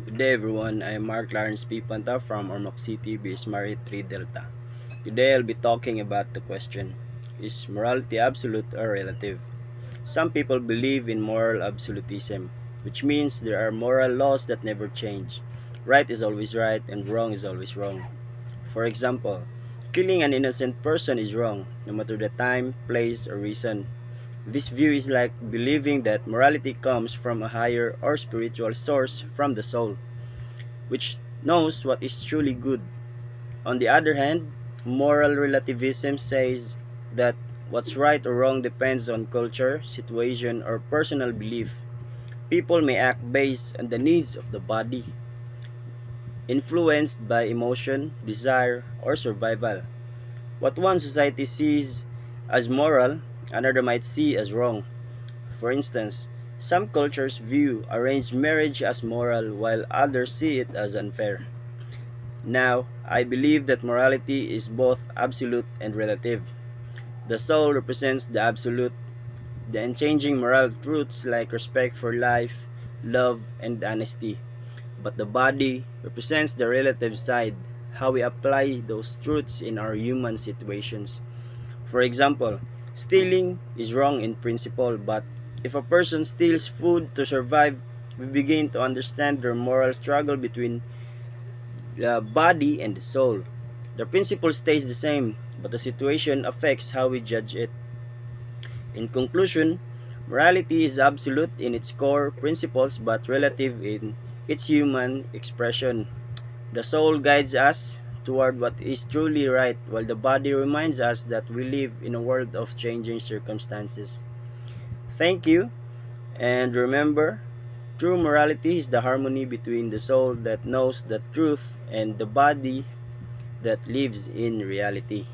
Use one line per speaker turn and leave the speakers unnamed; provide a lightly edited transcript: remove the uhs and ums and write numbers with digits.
Good day everyone, I am Mark Lawrence P. Panta from Ormoc City, Bismarck 3 Delta. Today I'll be talking about the question, is morality absolute or relative? Some people believe in moral absolutism, which means there are moral laws that never change. Right is always right and wrong is always wrong. For example, killing an innocent person is wrong, no matter the time, place, or reason. This view is like believing that morality comes from a higher or spiritual source from the soul, which knows what is truly good. On the other hand, moral relativism says that what's right or wrong depends on culture, situation, or personal belief. People may act based on the needs of the body, influenced by emotion, desire, or survival. What one society sees as moral, another might see as wrong. For instance, some cultures view arranged marriage as moral while others see it as unfair. Now, I believe that morality is both absolute and relative. The soul represents the absolute, the unchanging moral truths like respect for life, love, and honesty. But the body represents the relative side, how we apply those truths in our human situations. For example, stealing is wrong in principle, but if a person steals food to survive, we begin to understand their moral struggle between the body and the soul. The principle stays the same, but the situation affects how we judge it. In conclusion, morality is absolute in its core principles but relative in its human expression. The soul guides us toward what is truly right, while the body reminds us that we live in a world of changing circumstances. Thank you, and remember, true morality is the harmony between the soul that knows the truth and the body that lives in reality.